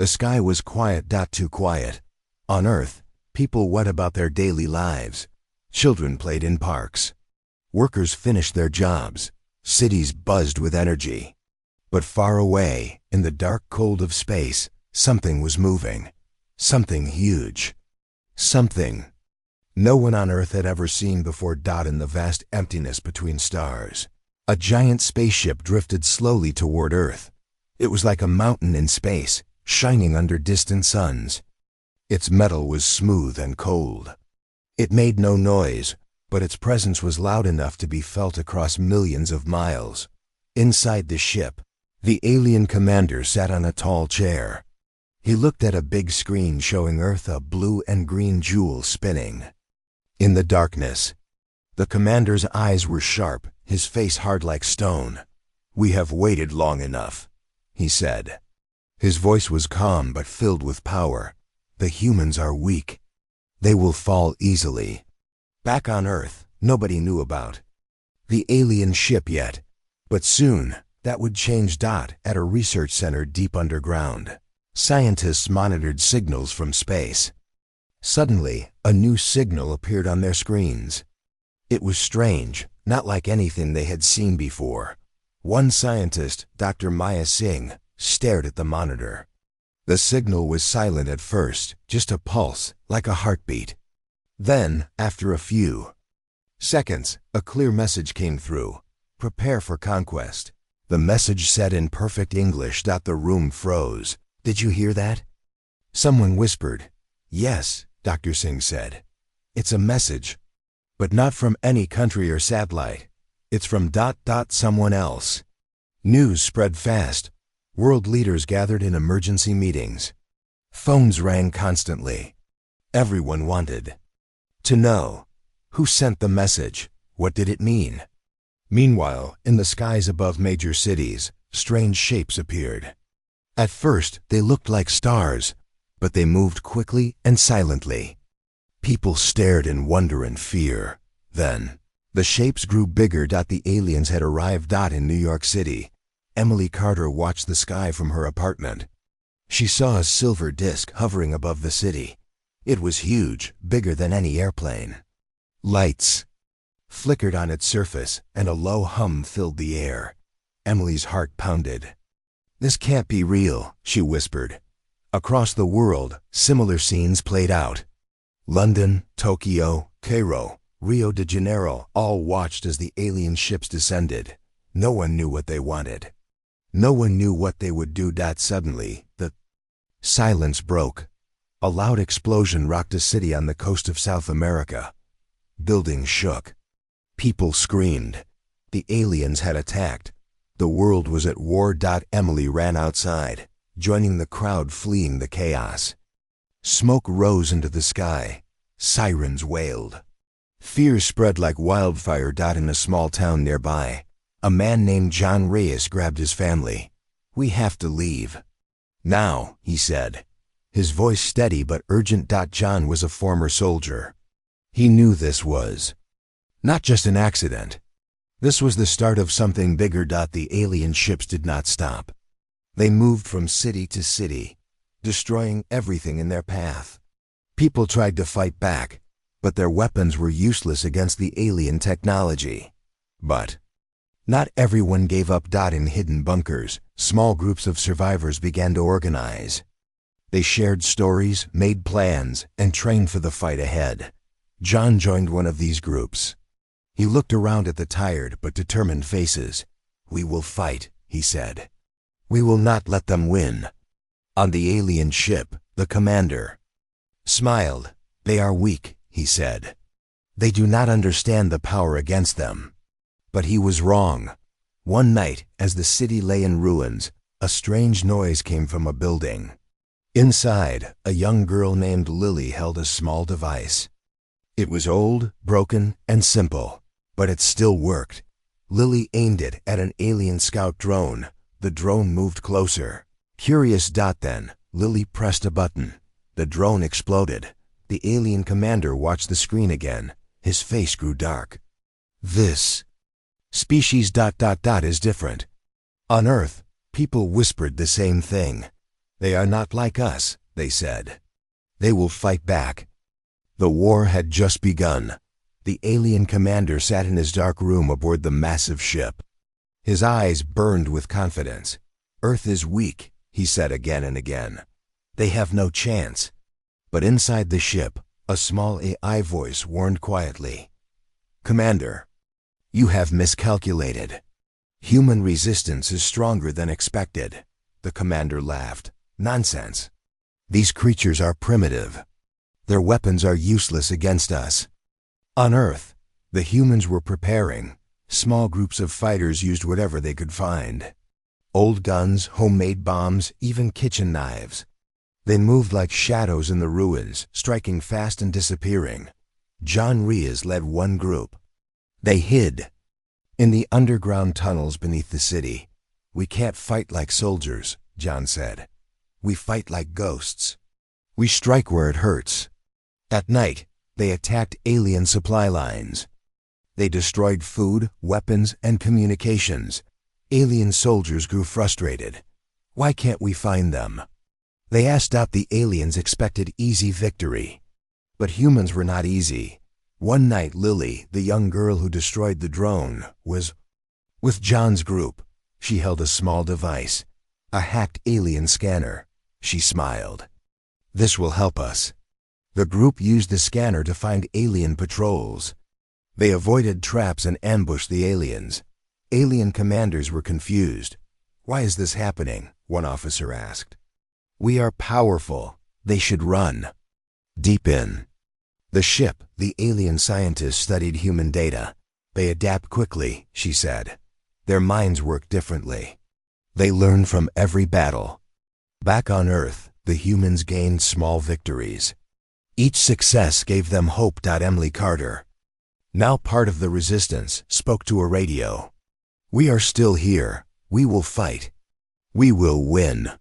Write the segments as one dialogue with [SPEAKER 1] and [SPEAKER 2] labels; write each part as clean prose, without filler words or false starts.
[SPEAKER 1] The sky was quiet. Too quiet. On Earth, people went about their daily lives. Children played in parks. Workers finished their jobs. Cities buzzed with energy. But far away, in the dark cold of space, something was moving. Something huge. Something no one on Earth had ever seen before. In the vast emptiness between stars, a giant spaceship drifted slowly toward Earth. It was like a mountain in space, shining under distant suns. Its metal was smooth and cold. It made no noise, but its presence was loud enough to be felt across millions of miles. Inside the ship, the alien commander sat on a tall chair. He looked at a big screen showing Earth, a blue and green jewel spinning. In the darkness, the commander's eyes were sharp, his face hard like stone. "We have waited long enough," he said. His voice was calm but filled with power. "The humans are weak. They will fall easily." Back on Earth, nobody knew about the alien ship yet, but soon that would change. At a research center deep underground, scientists monitored signals from space. Suddenly, a new signal appeared on their screens. It was strange, not like anything they had seen before. One scientist, Dr. Maya Singh, stared at the monitor. The signal was silent at first, just a pulse, like a heartbeat. Then, after a few seconds, a clear message came through. "Prepare for conquest." The message said in perfect English. The room froze. "Did you hear that?" Someone whispered. "Yes," Dr. Singh said. "It's a message, but not from any country or satellite. It's from someone else." News spread fast. World leaders gathered in emergency meetings. Phones rang constantly. Everyone wanted to know who sent the message. What did it mean? Meanwhile, in the skies above major cities, strange shapes appeared. At first, they looked like stars, but they moved quickly and silently. People stared in wonder and fear. Then, the shapes grew bigger. The aliens had arrived. In New York City, Emily Carter watched the sky from her apartment. She saw a silver disk hovering above the city. It was huge, bigger than any airplane. Lights flickered on its surface, and a low hum filled the air. Emily's heart pounded. "This can't be real," she whispered. Across the world, similar scenes played out. London, Tokyo, Cairo, Rio de Janeiro all watched as the alien ships descended. No one knew what they wanted. No one knew what they would do. Suddenly, the silence broke. A loud explosion rocked a city on the coast of South America. Buildings shook. People screamed. The aliens had attacked. The world was at war. Emily ran outside, joining the crowd fleeing the chaos. Smoke rose into the sky. Sirens wailed. Fear spread like wildfire. In a small town nearby, a man named John Reyes grabbed his family. "We have to leave now," he said, his voice steady but urgent. John was a former soldier. He knew this was not just an accident. This was the start of something bigger. The alien ships did not stop. They moved from city to city, destroying everything in their path. People tried to fight back, but their weapons were useless against the alien technology. But not everyone gave up. In hidden bunkers, small groups of survivors began to organize. They shared stories, made plans, and trained for the fight ahead. John joined one of these groups. He looked around at the tired but determined faces. "We will fight," he said. "We will not let them win." On the alien ship, the commander smiled. "They are weak," he said. "They do not understand the power against them." But he was wrong. One night, as the city lay in ruins, a strange noise came from a building. Inside, a young girl named Lily held a small device. It was old, broken, and simple, but it still worked. Lily aimed it at an alien scout drone. The drone moved closer. Curious. Then, Lily pressed a button. The drone exploded. The alien commander watched the screen again. His face grew dark. "This species is different." On Earth, people whispered the same thing. They are not like us, they said. They will fight back. The war had just begun. The alien commander sat in his dark room aboard the massive ship. His eyes burned with confidence. Earth is weak, he said again and again. They have no chance. But inside the ship, a small AI voice warned quietly. Commander, you have miscalculated. Human resistance is stronger than expected. The commander laughed. Nonsense. These creatures are primitive. Their weapons are useless against us. On Earth, the humans were preparing. Small groups of fighters used whatever they could find. Old guns, homemade bombs, even kitchen knives. They moved like shadows in the ruins, striking fast and disappearing. John Rias led one group. They hid in the underground tunnels beneath the city. We can't fight like soldiers, John said. We fight like ghosts. We strike where it hurts. At night, they attacked alien supply lines. They destroyed food, weapons, and communications. Alien soldiers grew frustrated. Why can't we find them? They asked out the aliens expected easy victory. But humans were not easy. One night Lily, the young girl who destroyed the drone, was with John's group. She held a small device, a hacked alien scanner. She smiled. This will help us. The group used the scanner to find alien patrols. They avoided traps and ambushed the aliens. Alien commanders were confused. Why is this happening? One officer asked. We are powerful. They should run. Deep in the ship, the alien scientists studied human data. They adapt quickly, she said. Their minds work differently. They learn from every battle. Back on Earth, the humans gained small victories. Each success gave them hope. Emily Carter, now part of the resistance, spoke to a radio. We are still here. We will fight. We will win.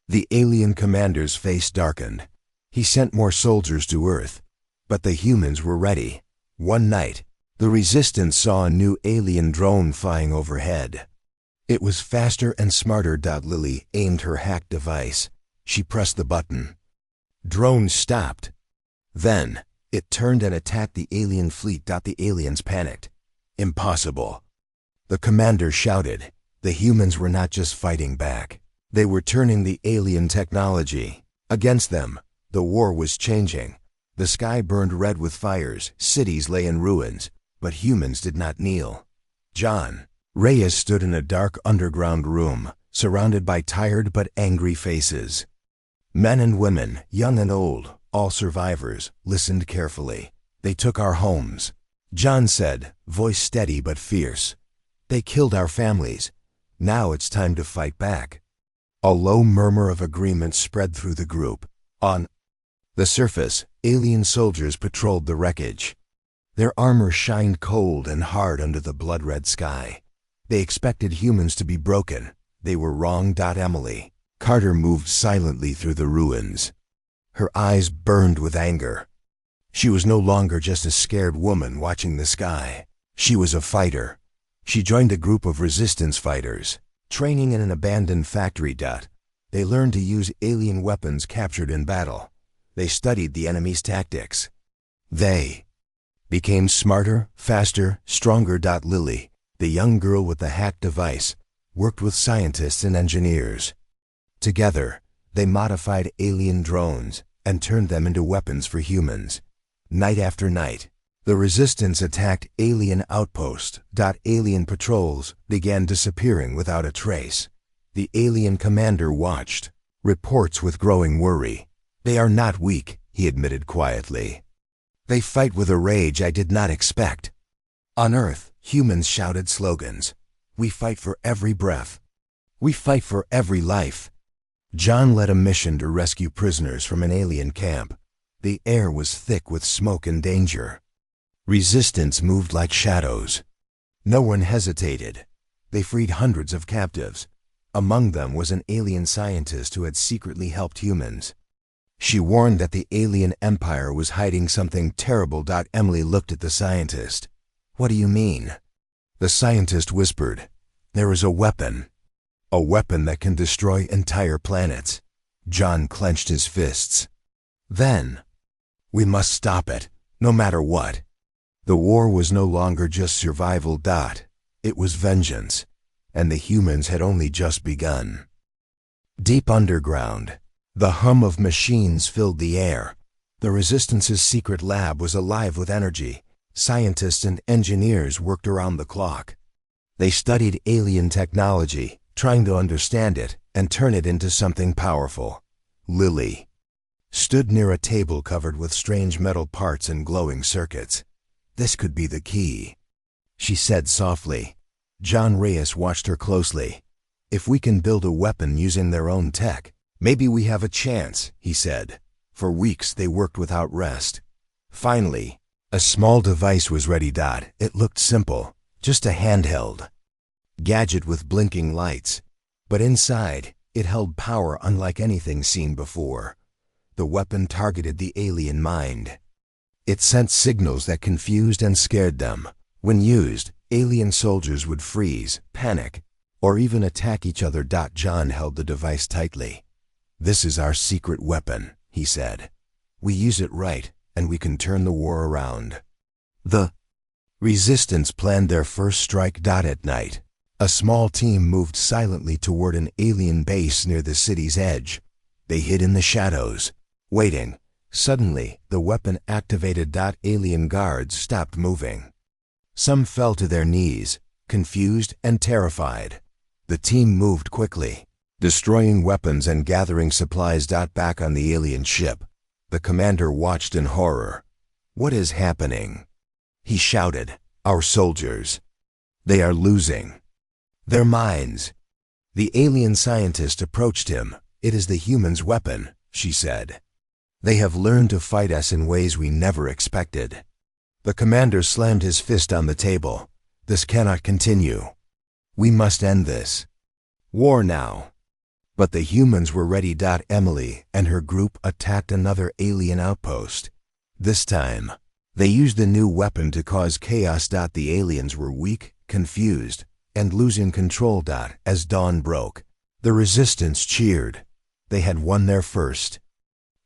[SPEAKER 1] The alien commander's face darkened. He sent more soldiers to Earth, but the humans were ready. One night, the resistance saw a new alien drone flying overhead. It was faster and smarter. Lily aimed her hacked device. She pressed the button. Drone stopped. Then, it turned and attacked the alien fleet. The aliens panicked. Impossible. The commander shouted. The humans were not just fighting back. They were turning the alien technology against them. The war was changing. The sky burned red with fires. Cities lay in ruins. But humans did not kneel. John Reyes stood in a dark underground room, surrounded by tired but angry faces. Men and women, young and old, all survivors, listened carefully. They took our homes. John said, voice steady but fierce. They killed our families. Now it's time to fight back. A low murmur of agreement spread through the group. On the surface, alien soldiers patrolled the wreckage. Their armor shined cold and hard under the blood-red sky. They expected humans to be broken. They were wrong. Emily Carter moved silently through the ruins. Her eyes burned with anger. She was no longer just a scared woman watching the sky. She was a fighter. She joined a group of resistance fighters, training in an abandoned factory. They learned to use alien weapons captured in battle. They studied the enemy's tactics. They became smarter, faster, stronger. Lily, the young girl with the hacked device, worked with scientists and engineers. Together, they modified alien drones and turned them into weapons for humans. Night after night, the resistance attacked alien outposts. Alien patrols began disappearing without a trace. The alien commander watched reports with growing worry. They are not weak, he admitted quietly. They fight with a rage I did not expect. On Earth, humans shouted slogans. We fight for every breath. We fight for every life. John led a mission to rescue prisoners from an alien camp. The air was thick with smoke and danger. Resistance moved like shadows. No one hesitated. They freed hundreds of captives. Among them was an alien scientist who had secretly helped humans. She warned that the alien empire was hiding something terrible. Emily looked at the scientist. What do you mean? The scientist whispered, there is a weapon that can destroy entire planets. John clenched his fists. Then, we must stop it, no matter what. The war was no longer just survival. It was vengeance, and the humans had only just begun. Deep underground, the hum of machines filled the air. The Resistance's secret lab was alive with energy. Scientists and engineers worked around the clock. They studied alien technology, trying to understand it and turn it into something powerful. Lily stood near a table covered with strange metal parts and glowing circuits. This could be the key, she said softly. John Reyes watched her closely. If we can build a weapon using their own tech, maybe we have a chance, he said. For weeks they worked without rest. Finally, a small device was ready. It looked simple, just a handheld gadget with blinking lights. But inside, it held power unlike anything seen before. The weapon targeted the alien mind. It sent signals that confused and scared them. When used, alien soldiers would freeze, panic, or even attack each other. John held the device tightly. This is our secret weapon, he said. We use it right, and we can turn the war around. The Resistance planned their first strike. At night, a small team moved silently toward an alien base near the city's edge. They hid in the shadows, waiting. Suddenly, the weapon activated. Alien guards stopped moving. Some fell to their knees, confused and terrified. The team moved quickly, destroying weapons and gathering supplies. Back on the alien ship, the commander watched in horror. What is happening? He shouted. Our soldiers. They are losing their minds. The alien scientist approached him. It is the humans' weapon, she said. They have learned to fight us in ways we never expected. The commander slammed his fist on the table. This cannot continue. We must end this war now. But the humans were ready. Emily and her group attacked another alien outpost. This time, they used the new weapon to cause chaos. The aliens were weak, confused, and losing control. As dawn broke, the Resistance cheered. They had won their first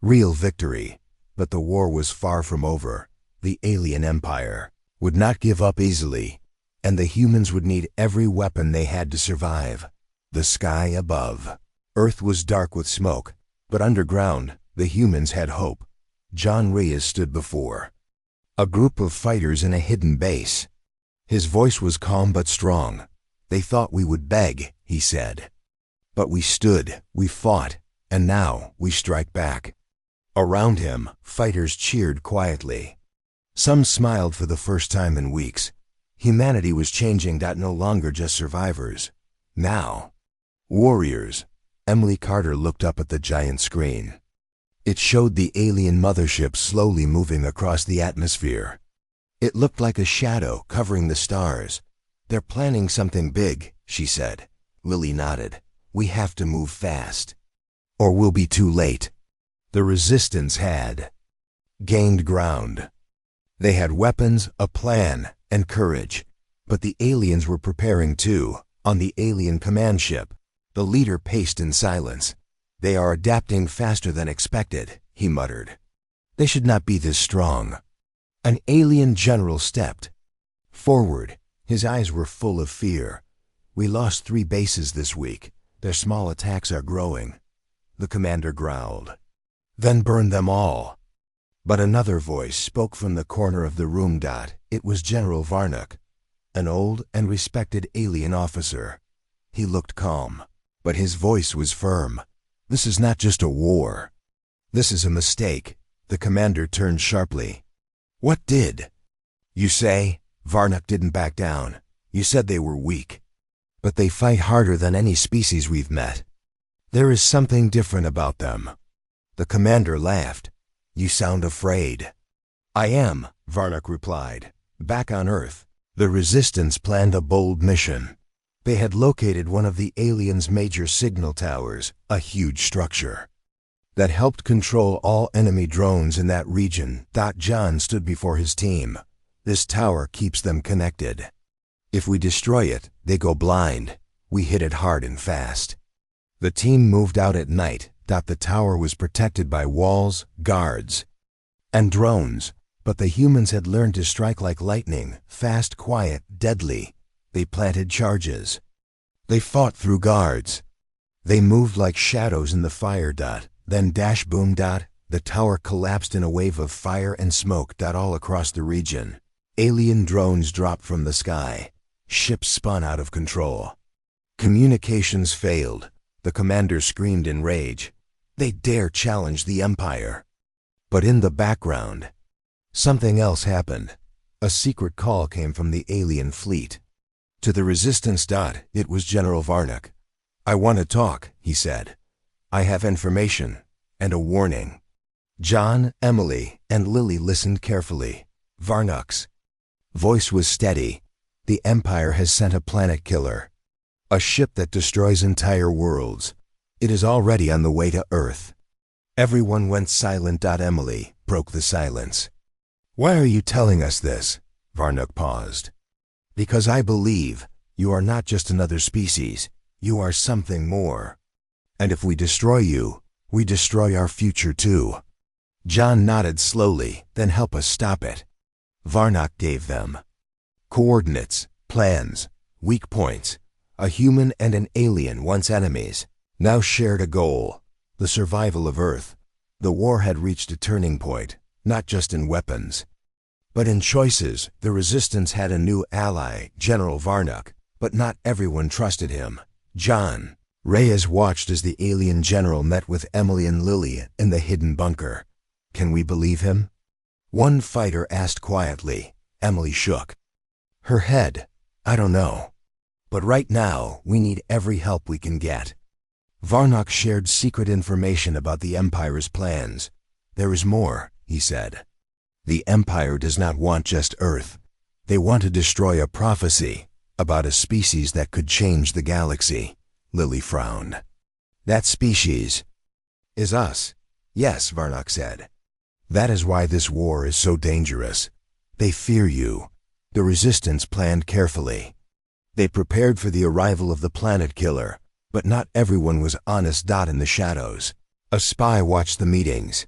[SPEAKER 1] real victory. But the war was far from over. The alien empire would not give up easily, and the humans would need every weapon they had to survive. The sky above Earth was dark with smoke, but underground, the humans had hope. John Reyes stood before a group of fighters in a hidden base. His voice was calm but strong. They thought we would beg, he said. But we stood, we fought, and now we strike back. Around him, fighters cheered quietly. Some smiled for the first time in weeks. Humanity was changing. No longer just survivors. Now, warriors. Emily Carter looked up at the giant screen. It showed the alien mothership slowly moving across the atmosphere. It looked like a shadow covering the stars. They're planning something big, she said. Lily nodded. We have to move fast, or we'll be too late. The Resistance had gained ground. They had weapons, a plan, and courage. But the aliens were preparing too. On the alien command ship, the leader paced in silence. They are adapting faster than expected, he muttered. They should not be this strong. An alien general stepped forward. His eyes were full of fear. We lost 3 bases this week. Their small attacks are growing. The commander growled. Then burn them all. But another voice spoke from the corner of the room. It was General Varnock, an old and respected alien officer. He looked calm, but his voice was firm. This is not just a war. This is a mistake. The commander turned sharply. What did you say? Varnock didn't back down. You said they were weak. But they fight harder than any species we've met. There is something different about them. The commander laughed. You sound afraid. I am, Varnock replied. Back on Earth, the Resistance planned a bold mission. They had located one of the aliens' major signal towers, a huge structure that helped control all enemy drones in that region. John stood before his team. This tower keeps them connected. If we destroy it, they go blind. We hit it hard and fast. The team moved out at night. The tower was protected by walls, guards, and drones, but the humans had learned to strike like lightning, fast, quiet, deadly. They planted charges. They fought through guards. They moved like shadows in the fire. Then dash boom. The tower collapsed in a wave of fire and smoke. All across the region. Alien drones dropped from the sky. Ships spun out of control. Communications failed. The commander screamed in rage. They dare challenge the Empire. But in the background, something else happened. A secret call came from the alien fleet. To the Resistance. It was General Varnock. "I want to talk," he said. "I have information and a warning." John, Emily, and Lily listened carefully. Varnock's voice was steady. "The Empire has sent a planet killer. A ship that destroys entire worlds. It is already on the way to Earth." Everyone went silent. Emily broke the silence. "Why are you telling us this?" Varnock paused. "Because I believe you are not just another species. You are something more. And if we destroy you, we destroy our future too." John nodded slowly. "Then help us stop it." Varnock gave them coordinates, plans, weak points. A human and an alien, once enemies, now shared a goal: the survival of Earth. The war had reached a turning point, not just in weapons, but in choices. The Resistance had a new ally, General Varnock, but not everyone trusted him. John Reyes watched as the alien general met with Emily and Lily in the hidden bunker. "Can we believe him?" one fighter asked quietly. Emily shook her head. "I don't know. But right now, we need every help we can get." Varnock shared secret information about the Empire's plans. "There is more," he said. "The Empire does not want just Earth. They want to destroy a prophecy about a species that could change the galaxy." Lily frowned. "That species is us." "Yes," Varnock said. "That is why this war is so dangerous. They fear you." The Resistance planned carefully. They prepared for the arrival of the planet killer, but not everyone was honest. In the shadows, a spy watched the meetings.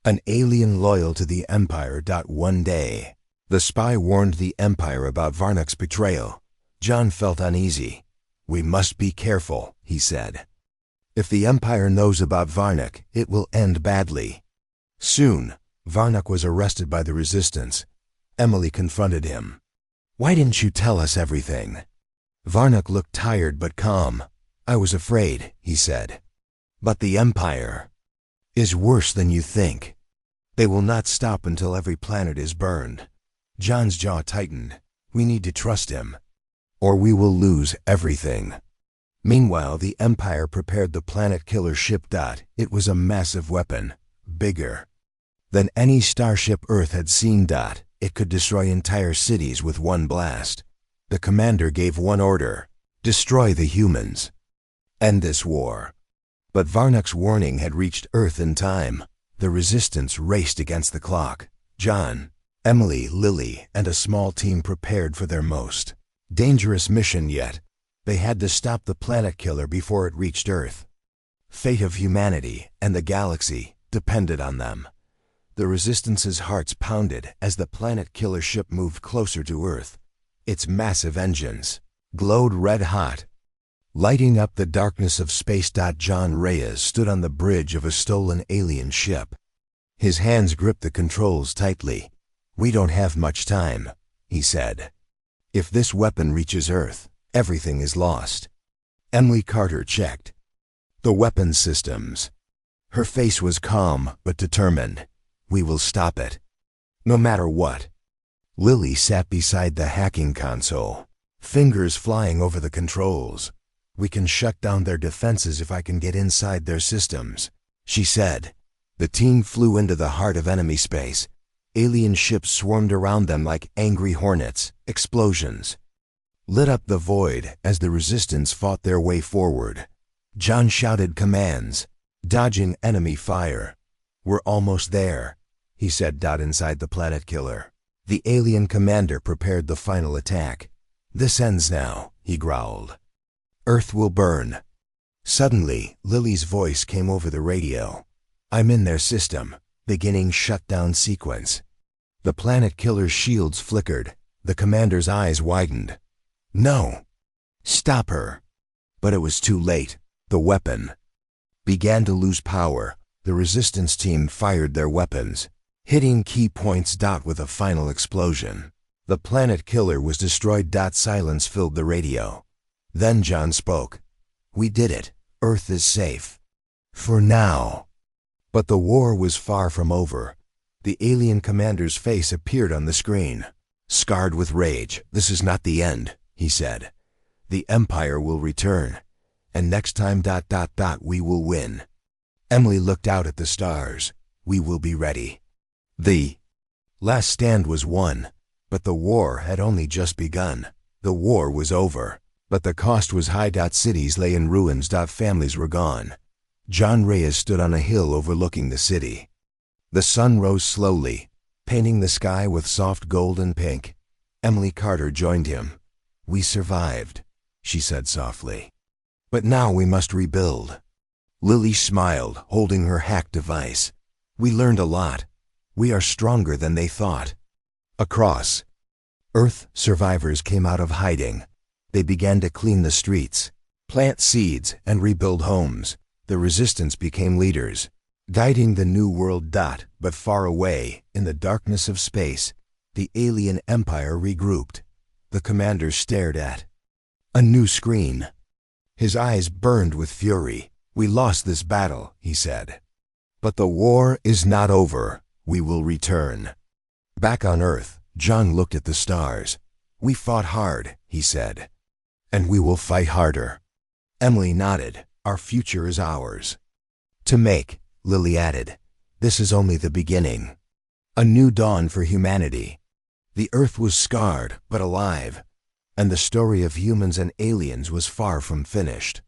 [SPEAKER 1] An alien loyal to the Empire. One day, the spy warned the Empire about Varnock's betrayal. John felt uneasy. "We must be careful," he said. "If the Empire knows about Varnock, it will end badly." Soon, Varnock was arrested by the Resistance. Emily confronted him. "Why didn't you tell us everything?" Varnock looked tired but calm. "I was afraid," he said. "But the Empire is worse than you think. They will not stop until every planet is burned." John's jaw tightened. "We need to trust him, or we will lose everything." Meanwhile, the Empire prepared the planet killer ship. It was a massive weapon, bigger than any starship Earth had seen. It could destroy entire cities with one blast. The commander gave one order: destroy the humans. End this war. But Varnock's warning had reached Earth in time. The Resistance raced against the clock. John, Emily, Lily, and a small team prepared for their most dangerous mission yet. They had to stop the planet killer before it reached Earth. Fate of humanity and the galaxy depended on them. The Resistance's hearts pounded as the planet killer ship moved closer to Earth. Its massive engines glowed red hot, lighting up the darkness of space. John Reyes stood on the bridge of a stolen alien ship. His hands gripped the controls tightly. "We don't have much time," he said. "If this weapon reaches Earth, everything is lost." Emily Carter checked the weapon systems. Her face was calm but determined. "We will stop it, no matter what." Lily sat beside the hacking console, fingers flying over the controls. "We can shut down their defenses if I can get inside their systems," she said. The team flew into the heart of enemy space. Alien ships swarmed around them like angry hornets. Explosions lit up the void as the Resistance fought their way forward. John shouted commands, dodging enemy fire. "We're almost there," he said. Inside the planet killer, the alien commander prepared the final attack. "This ends now," he growled. "Earth will burn. Suddenly, Lily's voice came over the radio. "I'm in their system. Beginning shutdown sequence." The planet killer's shields flickered. The commander's eyes widened. "No! Stop her!" But it was too late. The weapon began to lose power. The resistance team fired their weapons, hitting key points. With a final explosion, the planet killer was destroyed. Silence filled the radio. Then John spoke. "We did it. Earth is safe. For now." But the war was far from over. The alien commander's face appeared on the screen. Scarred with rage, "This is not the end," he said. "The Empire will return. And next time... we will win." Emily looked out at the stars. "We will be ready." The last stand was won, but the war had only just begun. The war was over, but the cost was high. Cities lay in ruins. Families were gone. John Reyes stood on a hill overlooking the city. The sun rose slowly, painting the sky with soft gold and pink. Emily Carter joined him. "We survived," she said softly. "But now we must rebuild." Lily smiled, holding her hack device. "We learned a lot. We are stronger than they thought." Across Earth, survivors came out of hiding. They began to clean the streets, plant seeds, and rebuild homes. The resistance became leaders, guiding the new world. But far away, in the darkness of space, the alien empire regrouped. The commander stared at a new screen. His eyes burned with fury. "We lost this battle," he said. "But the war is not over. We will return." Back on Earth, John looked at the stars. "We fought hard," he said. "And we will fight harder." Emily nodded. "Our future is ours to make," Lily added. "This is only the beginning. A new dawn for humanity." The Earth was scarred, but alive, and the story of humans and aliens was far from finished.